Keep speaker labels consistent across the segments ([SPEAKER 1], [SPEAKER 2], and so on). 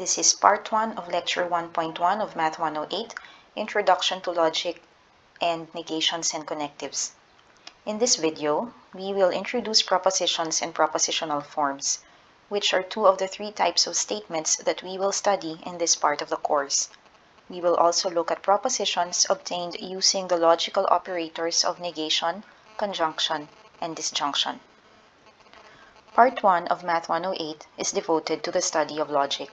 [SPEAKER 1] This is part 1 of lecture 1.1 of Math 108, Introduction to Logic and Negations and Connectives. In this video, we will introduce propositions and propositional forms, which are two of the three types of statements that we will study in this part of the course. We will also look at propositions obtained using the logical operators of negation, conjunction, and disjunction. Part 1 of Math 108 is devoted to the study of logic.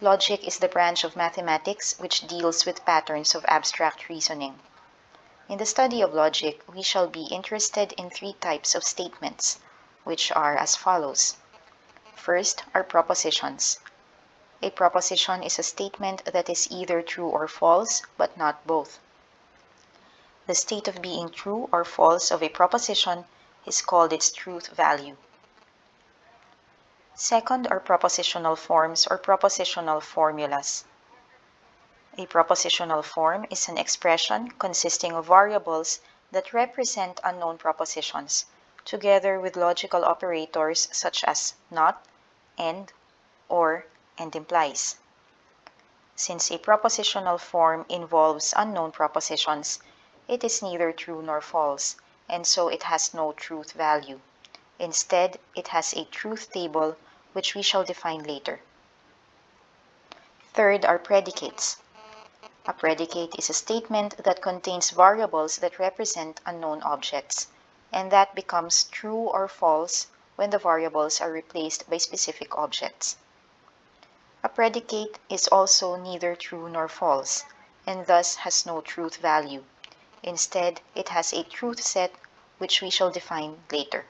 [SPEAKER 1] Logic is the branch of mathematics which deals with patterns of abstract reasoning. In the study of logic, we shall be interested in three types of statements, which are as follows. First are propositions. A proposition is a statement that is either true or false, but not both. The state of being true or false of a proposition is called its truth value. Second are propositional forms or propositional formulas. A propositional form is an expression consisting of variables that represent unknown propositions, together with logical operators such as not, and, or, and implies. Since a propositional form involves unknown propositions, it is neither true nor false, and so it has no truth value. Instead, it has a truth table, which we shall define later. Third are predicates. A predicate is a statement that contains variables that represent unknown objects, and that becomes true or false when the variables are replaced by specific objects. A predicate is also neither true nor false, and thus has no truth value. Instead, it has a truth set, which we shall define later.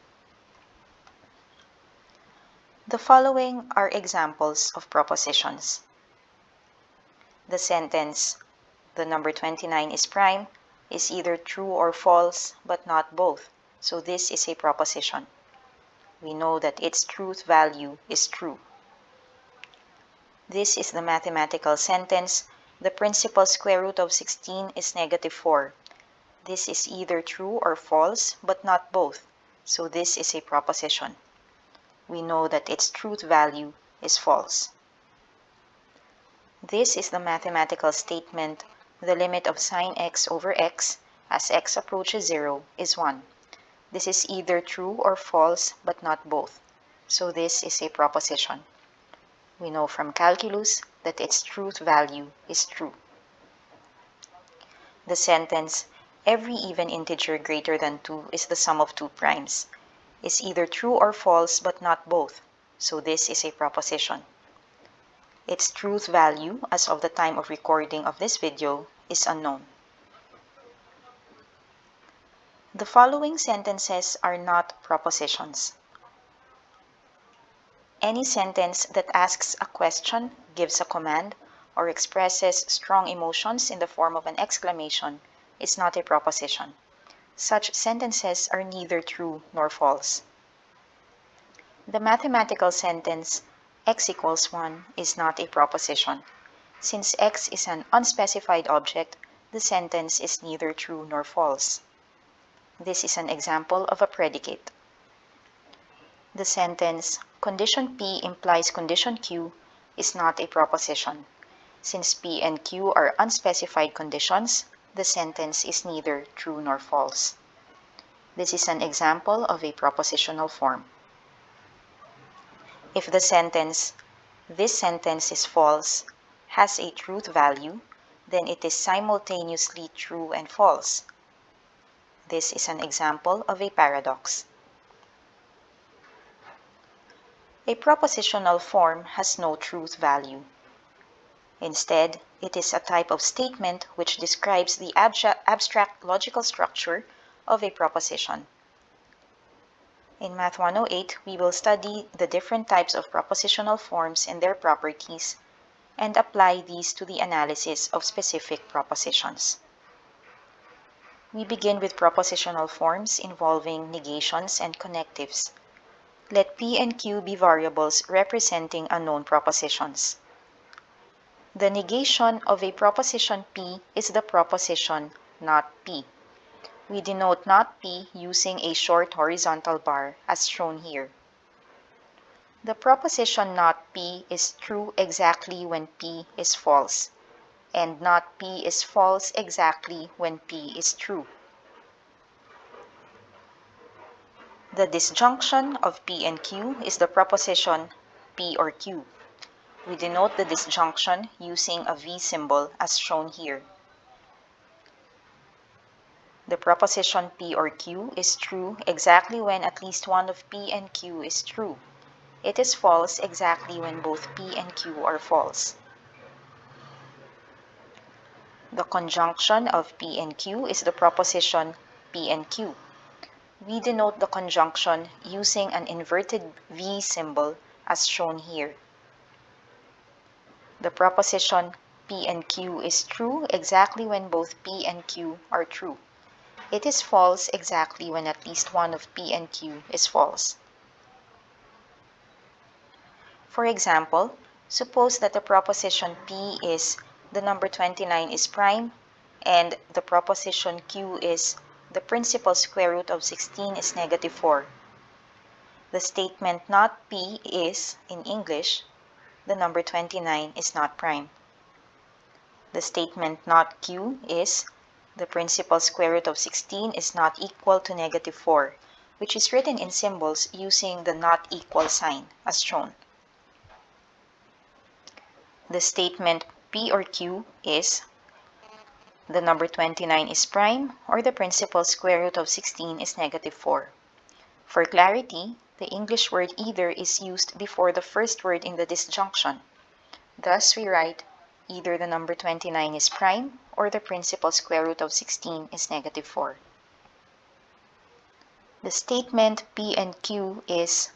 [SPEAKER 1] The following are examples of propositions. The sentence, "The number 29 is prime," is either true or false, but not both, so this is a proposition. We know that its truth value is true. This is the mathematical sentence, "The principal square root of 16 is -4. This is either true or false, but not both, so this is a proposition. We know that its truth value is false. This is the mathematical statement, "The limit of sine x over x as x approaches 0 is 1. This is either true or false, but not both, so this is a proposition. We know from calculus that its truth value is true. The sentence, "Every even integer greater than 2 is the sum of two primes," is either true or false, but not both, so this is a proposition. Its truth value, as of the time of recording of this video, is unknown. The following sentences are not propositions. Any sentence that asks a question, gives a command, or expresses strong emotions in the form of an exclamation is not a proposition. Such sentences are neither true nor false. The mathematical sentence, "x equals 1" is not a proposition. Since x is an unspecified object, the sentence is neither true nor false. This is an example of a predicate. The sentence, "Condition P implies condition Q" is not a proposition. Since P and Q are unspecified conditions, the sentence is neither true nor false. This is an example of a propositional form. If the sentence, "This sentence is false," has a truth value, then it is simultaneously true and false. This is an example of a paradox. A propositional form has no truth value. Instead, it is a type of statement which describes the abstract logical structure of a proposition. In Math 108, we will study the different types of propositional forms and their properties, and apply these to the analysis of specific propositions. We begin with propositional forms involving negations and connectives. Let P and Q be variables representing unknown propositions. The negation of a proposition P is the proposition not P. We denote not P using a short horizontal bar as shown here. The proposition not P is true exactly when P is false, and not P is false exactly when P is true. The disjunction of P and Q is the proposition P or Q. We denote the disjunction using a V symbol as shown here. The proposition P or Q is true exactly when at least one of P and Q is true. It is false exactly when both P and Q are false. The conjunction of P and Q is the proposition P and Q. We denote the conjunction using an inverted V symbol as shown here. The proposition P and Q is true exactly when both P and Q are true. It is false exactly when at least one of P and Q is false. For example, suppose that the proposition P is the number 29 is prime, and the proposition Q is the principal square root of 16 is negative 4. The statement not P is, in English, the number 29 is not prime. The statement not Q is the principal square root of 16 is not equal to negative 4, which is written in symbols using the not equal sign as shown. The statement P or Q is the number 29 is prime, or the principal square root of 16 is negative 4. For clarity, the English word either is used before the first word in the disjunction. Thus we write either the number 29 is prime or the principal square root of 16 is negative 4. The statement P and Q is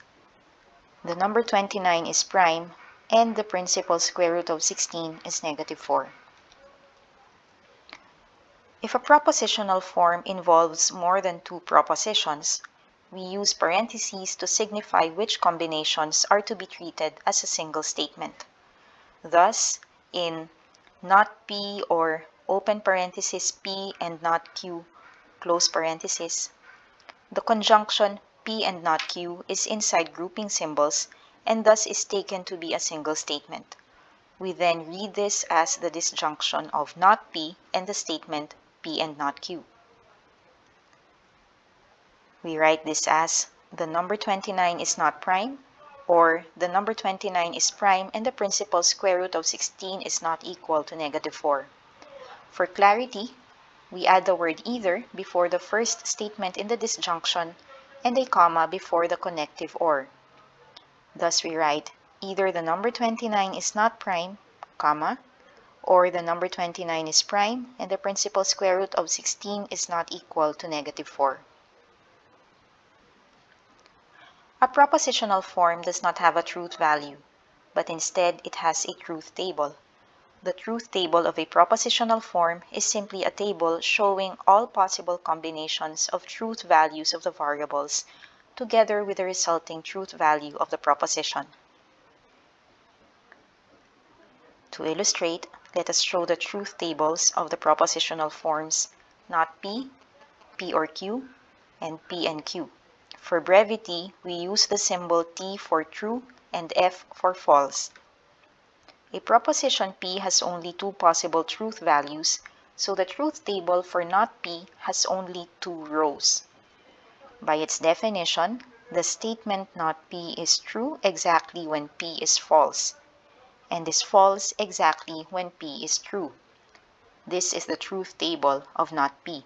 [SPEAKER 1] the number 29 is prime and the principal square root of 16 is negative 4. If a propositional form involves more than two propositions, we use parentheses to signify which combinations are to be treated as a single statement. Thus, in not P or open parenthesis P and not Q, close parenthesis, the conjunction P and not Q is inside grouping symbols and thus is taken to be a single statement. We then read this as the disjunction of not P and the statement P and not Q. We write this as the number 29 is not prime, or the number 29 is prime and the principal square root of 16 is not equal to negative 4. For clarity, we add the word either before the first statement in the disjunction and a comma before the connective or. Thus we write either the number 29 is not prime, comma, or the number 29 is prime and the principal square root of 16 is not equal to negative 4. A propositional form does not have a truth value, but instead it has a truth table. The truth table of a propositional form is simply a table showing all possible combinations of truth values of the variables together with the resulting truth value of the proposition. To illustrate, let us show the truth tables of the propositional forms not P, P or Q, and P and Q. For brevity, we use the symbol T for true and F for false. A proposition P has only two possible truth values, so the truth table for not P has only two rows. By its definition, the statement not P is true exactly when P is false, and is false exactly when P is true. This is the truth table of not P.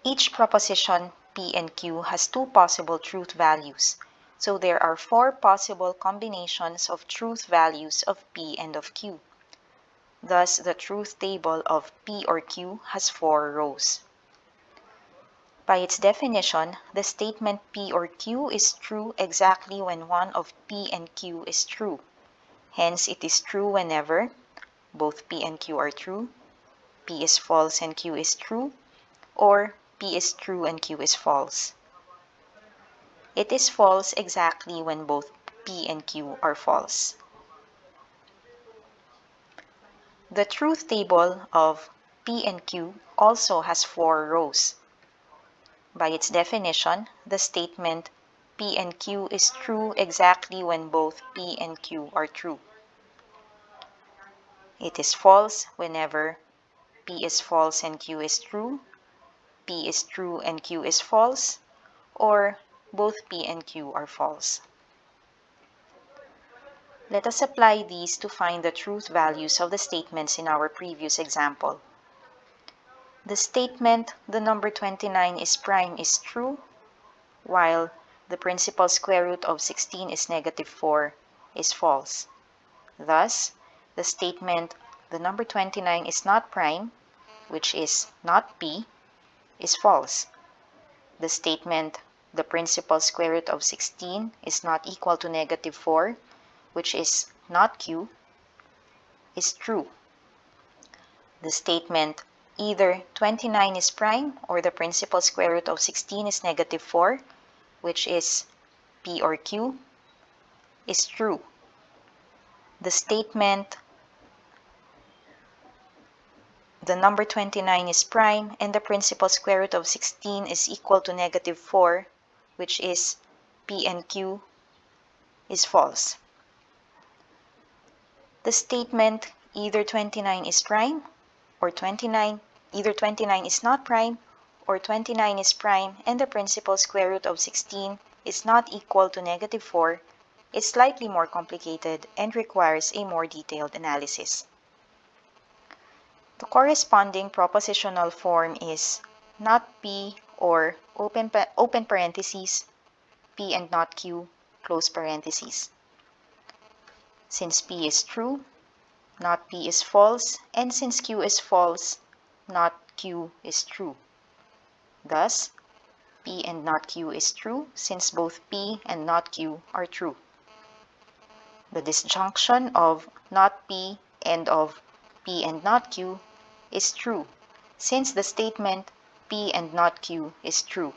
[SPEAKER 1] Each proposition P and Q has two possible truth values, so there are four possible combinations of truth values of P and of Q. Thus, the truth table of P or Q has four rows. By its definition, the statement P or Q is true exactly when one of P and Q is true. Hence, it is true whenever both P and Q are true, P is false and Q is true, or P is true and Q is false. It is false exactly when both P and Q are false. The truth table of P and Q also has four rows. By its definition, the statement P and Q is true exactly when both P and Q are true. It is false whenever P is false and Q is true, P is true and Q is false, or both P and Q are false. Let us apply these to find the truth values of the statements in our previous example. The statement, the number 29 is prime, is true, while the principal square root of 16 is -4 is false. Thus, the statement, the number 29 is not prime, which is not P, is false. The statement, the principal square root of 16 is not equal to -4, which is not Q, is true. The statement, either 29 is prime or the principal square root of 16 is -4, which is P or Q, is true. The statement, the number 29 is prime and the principal square root of 16 is equal to -4, which is P and Q, is false. The statement, either 29 is prime or either 29 is not prime or 29 is prime and the principal square root of 16 is not equal to -4, is slightly more complicated and requires a more detailed analysis. The corresponding propositional form is not P or open parentheses, P and not Q, close parentheses. Since P is true, not P is false, and since Q is false, not Q is true. Thus, P and not Q is true since both P and not Q are true. The disjunction of not P and of P and not Q is true since the statement P and not Q is true.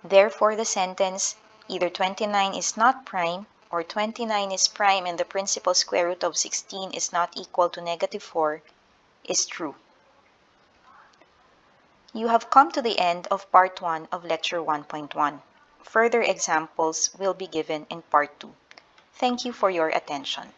[SPEAKER 1] Therefore, the sentence, either 29 is not prime or 29 is prime and the principal square root of 16 is not equal to -4, is true. You have come to the end of Part 1 of Lecture 1.1. Further examples will be given in Part 2. Thank you for your attention.